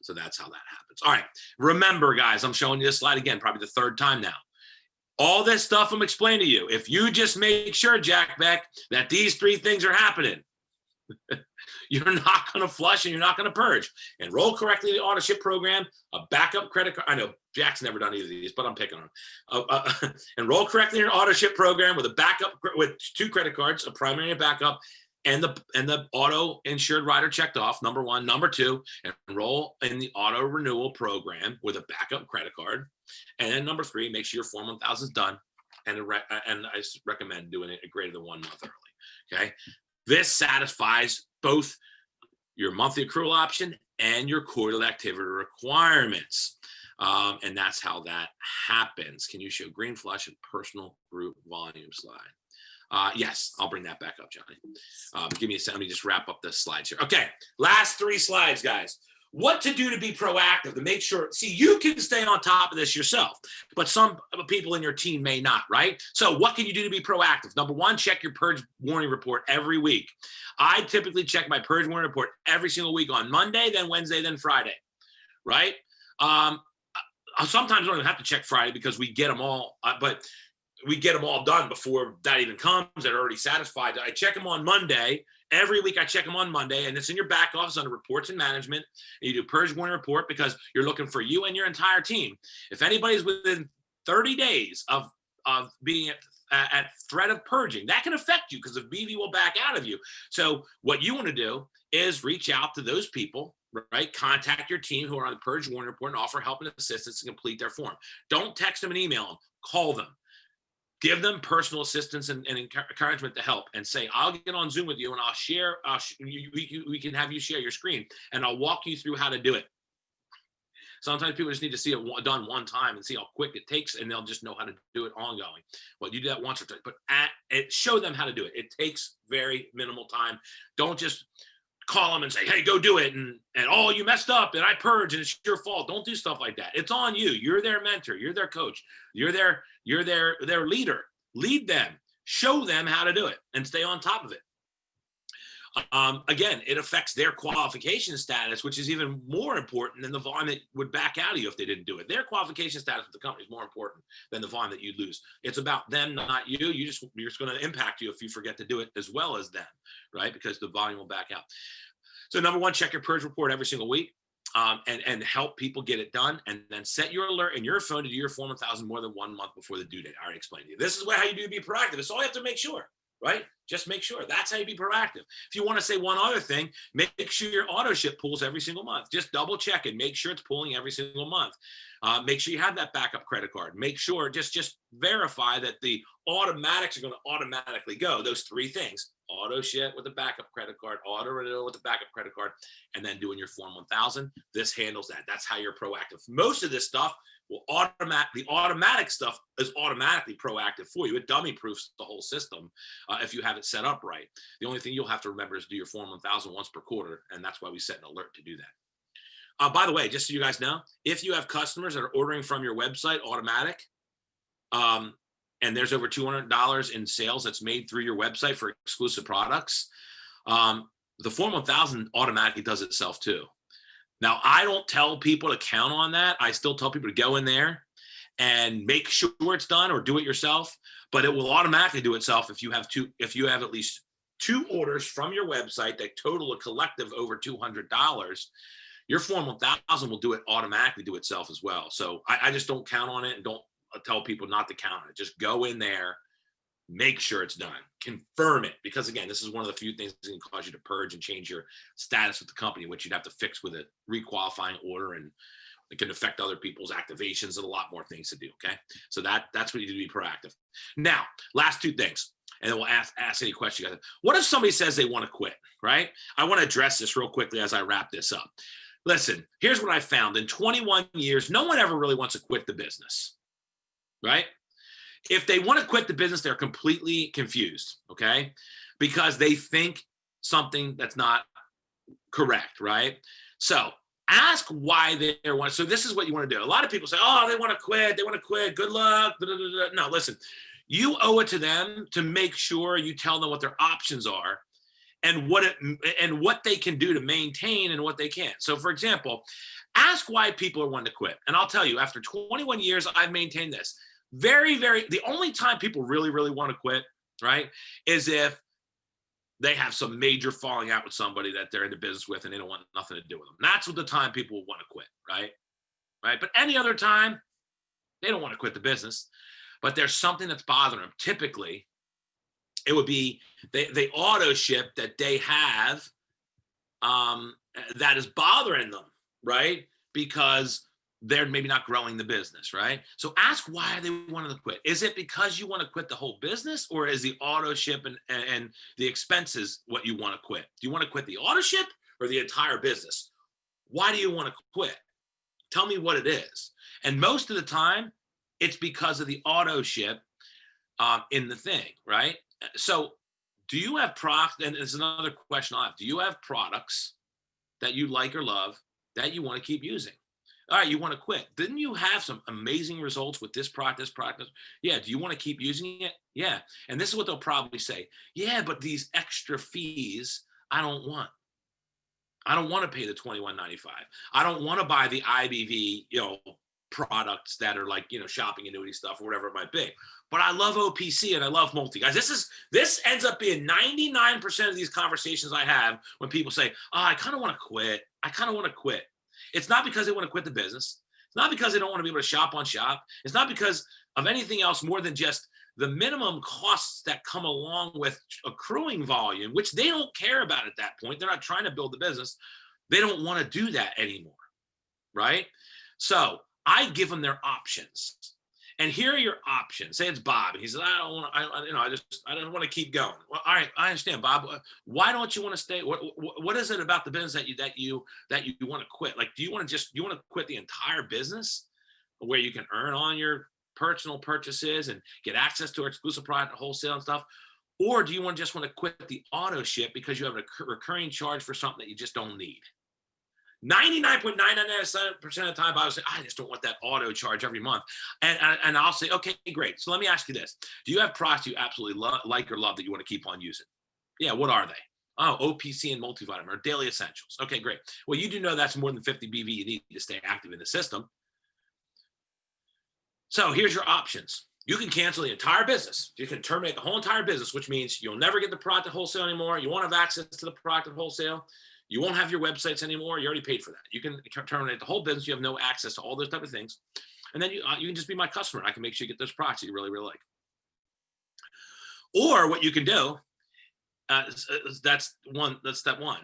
So that's how that happens. All right. Remember, guys, I'm showing you this slide again, probably the 3rd time now. All this stuff I'm explaining to you, if you just make sure, Jack Beck, that these 3 things are happening, you're not going to flush and you're not going to purge. Enroll correctly in the autoship program, a backup credit card. I know Jack's never done either of these, but I'm picking on him. Enroll correctly in an autoship program with a backup, with 2 credit cards, a primary and backup, and the auto insured rider checked off, number 1. Number 2, enroll in the auto renewal program with a backup credit card. And then number 3, make sure your Form 1000 is done. And I recommend doing it greater than 1 month early. Okay. This satisfies both your monthly accrual option and your quarterly activity requirements. And that's how that happens. Can you show green flush and personal group volume slide? Yes, I'll bring that back up, Johnny. Give me a second. Let me just wrap up the slides here. Okay, last 3 slides, guys. What to do to be proactive, to make sure, see, you can stay on top of this yourself, but some people in your team may not, right? So what can you do to be proactive? Number 1, check your Purge warning report every week. I typically check my Purge warning report every single week on Monday, then Wednesday, then Friday, right? Sometimes I don't even have to check Friday because we get them all, but we get them all done before that even comes. They're already satisfied. I check them on Monday. Every week I check them on Monday, and it's in your back office under reports and management. And you do Purge warning report because you're looking for you and your entire team. If anybody's within 30 days of being at threat of purging, that can affect you because the BV will back out of you. So what you want to do is reach out to those people, right? Contact your team who are on the Purge warning report and offer help and assistance to complete their form. Don't text them and email them. Call them. Give them personal assistance and encouragement to help, and say, I'll get on Zoom with you and I'll share, we can have you share your screen and I'll walk you through how to do it. Sometimes people just need to see it done one time and see how quick it takes, and they'll just know how to do it ongoing. Well, you do that once or twice, but show them how to do it. It takes very minimal time. Don't just call them and say, hey, go do it. And oh, you messed up and I purged and it's your fault. Don't do stuff like that. It's on you. You're their mentor. You're their coach. You're their leader. Lead them. Show them how to do it and stay on top of it. Again, it affects their qualification status, which is even more important than the volume that would back out of you if they didn't do it. Their qualification status with the company is more important than the volume that you lose. It's about them, not you. You're just going to impact you if you forget to do it as well as them, right? Because the volume will back out. So number 1, check your Purge report every single week. And help people get it done, and then set your alert in your phone to do your Form 1000 more than 1 month before the due date. I already explained to you. This is how you do be proactive. It's all you have to make sure, right? Just make sure. That's how you be proactive. If you want to say one other thing, make sure your auto ship pulls every single month. Just double check it. Make sure it's pulling every single month. Make sure you have that backup credit card. Make sure, just verify that the automatics are going to automatically go. Those 3 things: auto ship with a backup credit card, auto renewal with a backup credit card, and then doing your Form 1000. This handles that. That's how you're proactive. Most of this stuff will the automatic stuff is automatically proactive for you. It dummy proofs the whole system if you have it set up right. The only thing you'll have to remember is do your Form 1000 once per quarter, and that's why we set an alert to do that. By the way, just so you guys know, if you have customers that are ordering from your website automatic, and there's over $200 in sales that's made through your website for exclusive products, the Form 1000 automatically does it itself too. Now, I don't tell people to count on that. I still tell people to go in there and make sure it's done or do it yourself, but it will automatically do itself if you have at least 2 orders from your website that total a collective over $200. Your Form 1000 will do it automatically, do itself as well. So I just don't count on it, and don't tell people not to count on it. Just go in there, make sure it's done, confirm it, because again, this is one of the few things that can cause you to purge and change your status with the company, which you'd have to fix with a requalifying order, and it can affect other people's activations and a lot more things to do. Okay, so that's what you do to be proactive. Now, last 2 things, and then we'll ask any question you guys have. What if somebody says they want to quit, right? I want to address this real quickly as I wrap this up. Listen, here's what I found. In 21 years, no one ever really wants to quit the business, right? If they want to quit the business, they're completely confused, okay? Because they think something that's not correct, right? So ask why they want. So this is what you want to do. A lot of people say, oh, they want to quit. They want to quit. Good luck. No, listen, you owe it to them to make sure you tell them what their options are, and what they can do to maintain and what they can't. So for example, ask why people are wanting to quit. And I'll tell you, after 21 years, I've maintained this. The only time people really, really want to quit, right, is if they have some major falling out with somebody that they're in the business with and they don't want nothing to do with them. That's what the time people will want to quit, right? Right. But any other time, they don't want to quit the business. But there's something that's bothering them. Typically, it would be the auto ship that they have that is bothering them, right? Because they're maybe not growing the business, right? So ask why they wanted to quit. Is it because you want to quit the whole business, or is the auto ship and the expenses what you want to quit? Do you want to quit the auto ship or the entire business? Why do you want to quit? Tell me what it is. And most of the time, it's because of the auto ship in the thing, right? So do you have products? And it's another question I have. Do you have products that you like or love that you want to keep using? All right, you want to quit. Didn't you have some amazing results with this product? Yeah, do you want to keep using it? Yeah. And this is what they'll probably say. Yeah, but these extra fees, I don't want. I don't want to pay the $21.95. I don't want to buy the IBV, products that are like, shopping annuity stuff or whatever it might be. But I love OPC and I love multi. Guys, this ends up being 99% of these conversations I have when people say, oh, I kind of want to quit. It's not because they want to quit the business. It's not because they don't want to be able to shop on shop. It's not because of anything else more than just the minimum costs that come along with accruing volume, which they don't care about at that point. They're not trying to build the business. They don't want to do that anymore, right? So I give them their options. And here are your options. Say it's Bob. He says, I don't want to keep going. Well, all right, I understand, Bob. Why don't you want to stay? What is it about the business that you want to quit? Like, do you want to quit the entire business where you can earn on your personal purchases and get access to our exclusive product, wholesale and stuff? Or do you want to quit the auto ship because you have a recurring charge for something that you just don't need? 99.999% of the time, I would say, I just don't want that auto charge every month. And I'll say, okay, great. So let me ask you this. Do you have products you absolutely like or love that you want to keep on using? Yeah, what are they? Oh, OPC and multivitamin or daily essentials. Okay, great. Well, you do know that's more than 50 BV you need to stay active in the system. So here's your options. You can cancel the entire business. You can terminate the whole entire business, which means you'll never get the product at wholesale anymore. You won't have access to the product at wholesale. You won't have your websites anymore. You already paid for that. You can terminate the whole business. You have no access to all those type of things. And then you can just be my customer. I can make sure you get those products that you really, really like. Or what you can do, that's step one.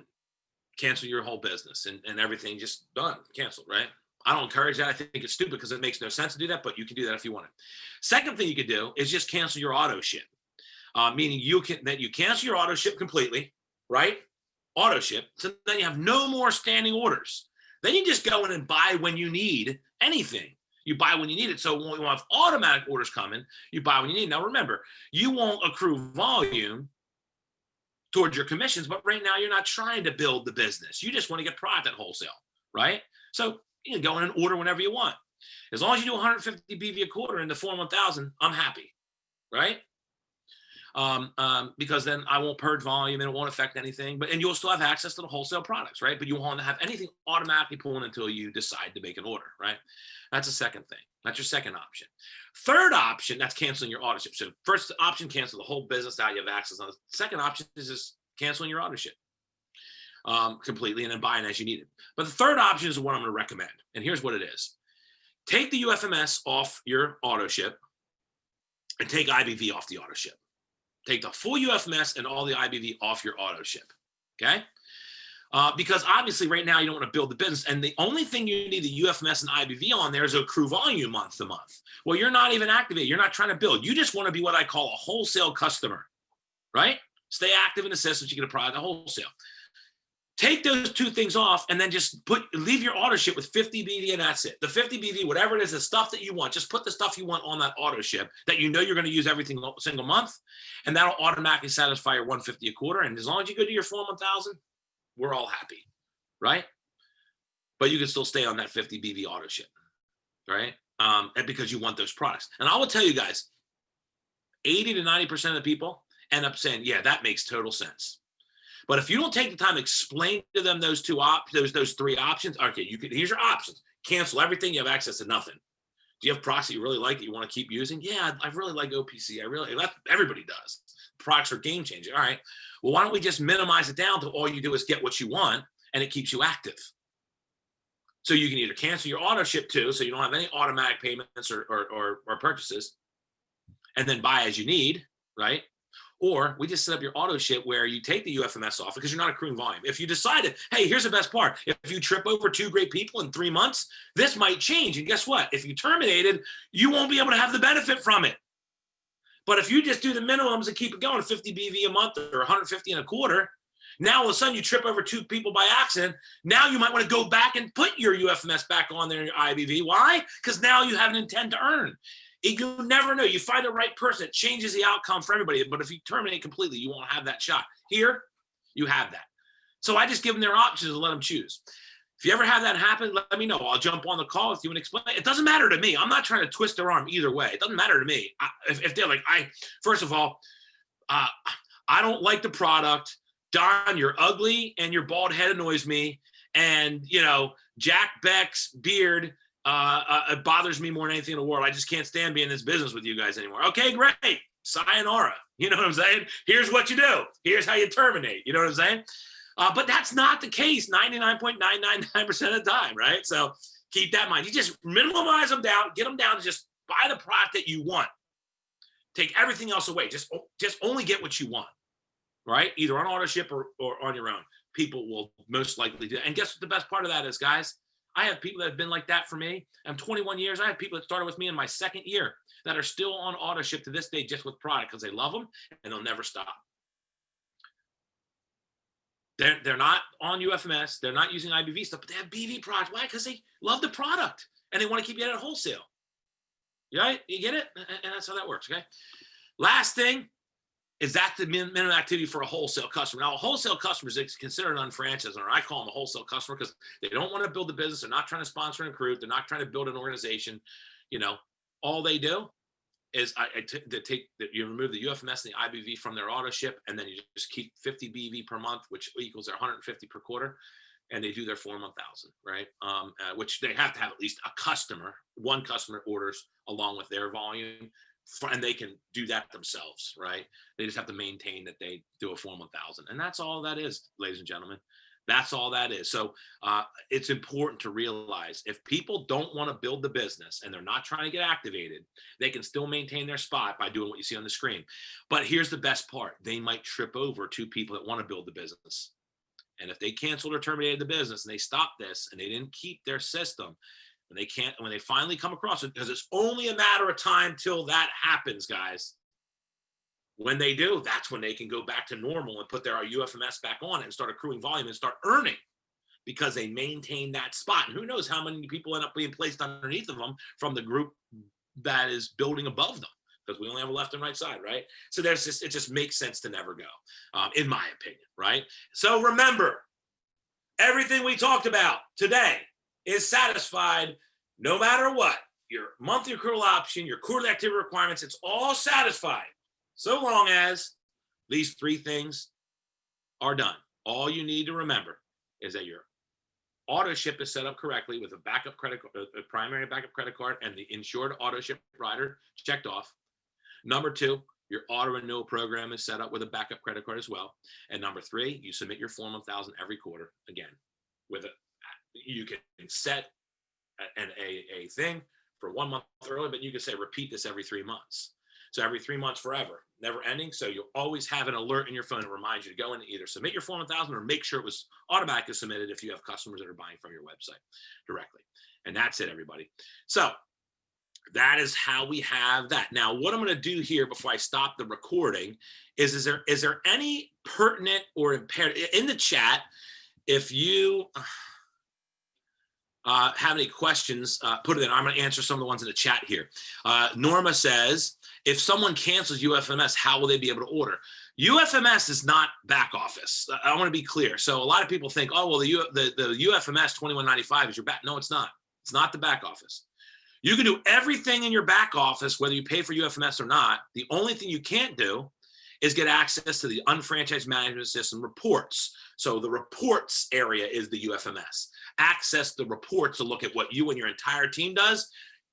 Cancel your whole business and everything just done, canceled, right? I don't encourage that. I think it's stupid because it makes no sense to do that, but you can do that if you want it. Second thing you could do is just cancel your auto ship, meaning you cancel your auto ship completely, right? Auto ship. So then you have no more standing orders. Then you just go in and buy when you need anything. You buy when you need it. So when you have automatic orders coming, you buy when you need. Now remember, you won't accrue volume towards your commissions, but right now you're not trying to build the business. You just want to get product at wholesale, right? So you can go in and order whenever you want. As long as you do 150 BV a quarter in the 4-1000, I'm happy, right? Because then I won't purge volume and it won't affect anything, and you'll still have access to the wholesale products, right? But you won't have anything automatically pulling until you decide to make an order, right? That's the second thing. That's your second option. Third option, that's canceling your auto ship. So first option, cancel the whole business out. You have access on it. Second option is just canceling your auto ship completely and then buying as you need it. But the third option is what I'm going to recommend. And here's what it is. Take the UFMS off your auto ship and take IBV off the auto ship. Take the full UFMS and all the IBV off your auto ship, okay? Because obviously right now you don't want to build the business, and the only thing you need the UFMS and IBV on there is accrue volume month to month. Well, you're not even activated. You're not trying to build. You just want to be what I call a wholesale customer, right? Stay active in the system so you get a product at wholesale. Take those two things off and then just leave your auto ship with 50 BV and that's it. The 50 BV, whatever it is, the stuff that you want, just put the stuff you want on that auto ship that you know you're going to use every single month, and that'll automatically satisfy your 150 a quarter. And as long as you go to your 4-1000, we're all happy, right? But you can still stay on that 50 BV auto ship, right? And because you want those products. And I will tell you guys, 80 to 90% of the people end up saying, yeah, that makes total sense. But if you don't take the time to explain to them those three options, okay, here's your options. Cancel everything, you have access to nothing. Do you have products that you really like that you want to keep using? Yeah, I really like OPC. Everybody does. Products are game changing. All right. Well, why don't we just minimize it down to all you do is get what you want and it keeps you active. So you can either cancel your auto ship too, so you don't have any automatic payments or purchases, and then buy as you need, right? Or we just set up your auto ship where you take the UFMS off because you're not accruing volume. If you decided, hey, here's the best part. If you trip over 2 great people in 3 months, this might change. And guess what? If you terminated, you won't be able to have the benefit from it. But if you just do the minimums and keep it going, 50 BV a month or 150 in a quarter, now all of a sudden you trip over 2 people by accident. Now you might want to go back and put your UFMS back on there in your IBV. Why? Because now you have an intent to earn. You never know. You find the right person, it changes the outcome for everybody. But if you terminate completely, you won't have that shot. Here, you have that. So I just give them their options and let them choose. If you ever have that happen, let me know. I'll jump on the call with you and explain. It doesn't matter to me. I'm not trying to twist their arm either way. It doesn't matter to me. If they're like, first of all, I don't like the product. Don, you're ugly and your bald head annoys me. And, Jack Beck's beard it bothers me more than anything in the world. I just can't stand being in this business with you guys anymore. Okay, great. Sayonara. You know what I'm saying? Here's what you do. Here's how you terminate. You know what I'm saying? But that's not the case 99.999% of the time, right? So keep that in mind. You just minimize them down, get them down to just buy the product that you want. Take everything else away. Just only get what you want, right? Either on auto ship or on your own. People will most likely do. And guess what the best part of that is, guys? I have people that have been like that for me. I'm 21 years. I have people that started with me in my 2nd year that are still on auto ship to this day just with product because they love them and they'll never stop. They're not on UFMS. They're not using IBV stuff, but they have BV product. Why? Because they love the product and they want to keep getting it at wholesale. Right? You get it? And that's how that works, okay? Last thing is that the minimum activity for a wholesale customer. Now, a wholesale customer is considered an unfranchised owner. I call them a wholesale customer because they don't want to build a business. They're not trying to sponsor and recruit. They're not trying to build an organization. All they do is you remove the UFMS and the IBV from their auto ship, and then you just keep 50 BV per month, which equals their 150 per quarter, and they do their 4 month thousand, right? Which they have to have at least one customer orders along with their volume. And they can do that themselves, right? They just have to maintain that they do a 4 month thousand. And that's all that is, ladies and gentlemen. That's all that is. So it's important to realize if people don't want to build the business and they're not trying to get activated, they can still maintain their spot by doing what you see on the screen. But here's the best part. They might trip over 2 people that want to build the business. And if they canceled or terminated the business and they stopped this and they didn't keep their system, and they can't, when they finally come across it, because it's only a matter of time till that happens, guys. When they do, that's when they can go back to normal and put their UFMS back on and start accruing volume and start earning because they maintain that spot. And who knows how many people end up being placed underneath of them from the group that is building above them, because we only have a left and right side, right? So it just makes sense to never go, in my opinion, right? So remember, everything we talked about today is satisfied no matter what. Your monthly accrual option, your quarterly activity requirements, it's all satisfied so long as these 3 things are done. All you need to remember is that your auto ship is set up correctly with a backup credit, a primary backup credit card, and the insured auto ship rider checked off. Number 2, your auto renewal program is set up with a backup credit card as well. And number 3, you submit your 4 month thousand every quarter again with you can set a thing for 1 month early, but you can say repeat this every 3 months. So every 3 months forever, never ending. So you'll always have an alert in your phone to remind you to go in and either submit your 4 month thousand or make sure it was automatically submitted if you have customers that are buying from your website directly. And that's it, everybody. So that is how we have that. Now, what I'm going to do here before I stop the recording is there any pertinent or impaired in the chat? If you have any questions, put it in. I'm going to answer some of the ones in the chat here. Norma says, if someone cancels UFMS, how will they be able to order? UFMS is not back office. I want to be clear. So a lot of people think, oh, well, the UFMS 2195 is your back. No, it's not. It's not the back office. You can do everything in your back office, whether you pay for UFMS or not. The only thing you can't do is get access to the unfranchised management system reports. So the reports area is the UFMS. Access the reports to look at what you and your entire team does.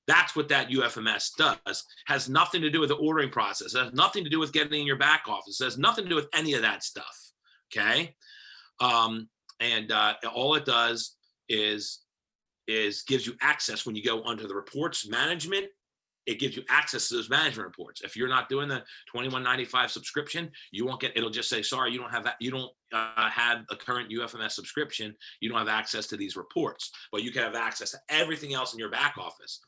That's what that UFMS does. Has nothing to do with the ordering process. It has nothing to do with getting in your back office. It has nothing to do with any of that stuff. Okay. And all it does is gives you access when you go under the reports management. It gives you access to those management reports. If you're not doing the $21.95 subscription, you won't get. It'll just say, sorry, you don't have that. You don't have a current UFMS subscription. You don't have access to these reports, but you can have access to everything else in your back office.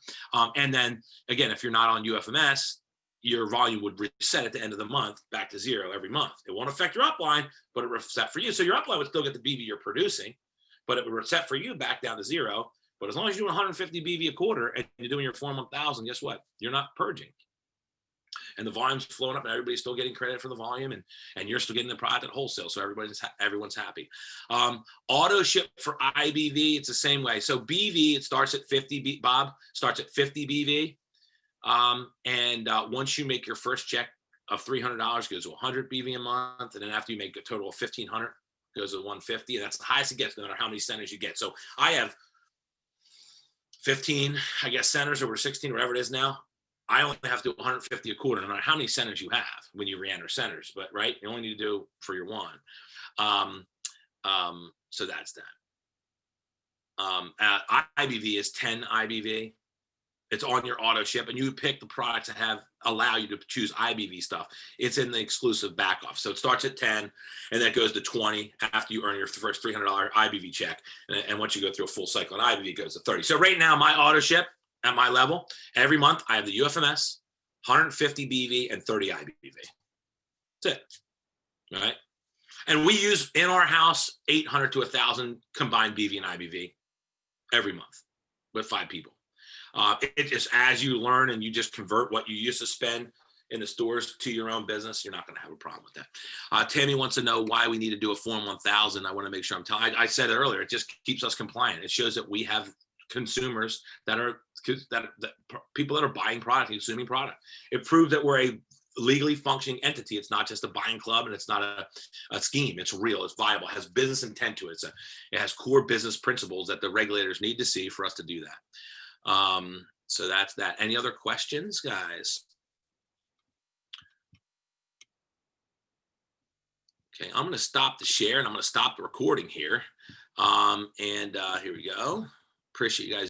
And then again, if you're not on UFMS, your volume would reset at the end of the month back to zero every month. It won't affect your upline, but it will reset for you. So your upline would still get the BV you're producing, but it would reset for you back down to zero. But as long as you're doing 150 BV a quarter and you're doing your Form 1000, guess what? You're not purging. And the volume's flowing up and everybody's still getting credit for the volume, and you're still getting the product at wholesale. So everyone's happy. Auto ship for IBV, it's the same way. So BV, it starts at 50, Bob, starts at 50 BV. Once you make your first check of $300, goes to 100 BV a month. And then after you make a total of 1,500, goes to 150. And that's the highest it gets, no matter how many centers you get. So I have 15, I guess, centers, or 16, whatever it is now. I only have to do 150 a quarter, no matter how many centers you have when you re-enter centers, but right, you only need to do for your one. So that's that. IBV is 10 IBV. It's on your auto ship, and you pick the products that allow you to choose IBV stuff. It's in the exclusive back off. So it starts at 10, and that goes to 20 after you earn your first $300 IBV check. And once you go through a full cycle on IBV, it goes to 30. So right now, my auto ship at my level, every month, I have the UFMS, 150 BV, and 30 IBV. That's it. All right. And we use in our house 800 to 1,000 combined BV and IBV every month with 5 people. It just, as you learn and you just convert what you used to spend in the stores to your own business, you're not going to have a problem with that. Tammy wants to know why we need to do a Form 1000. I want to make sure I'm telling. I said it earlier. It just keeps us compliant. It shows that we have consumers that people that are buying product, consuming product. It proves that we're a legally functioning entity. It's not just a buying club, and it's not a scheme. It's real. It's viable. It has business intent to it. It has core business principles that the regulators need to see for us to do that. So that's that. Any other questions, guys? Okay, I'm going to stop the share and I'm going to stop the recording here. Here we go. Appreciate you guys.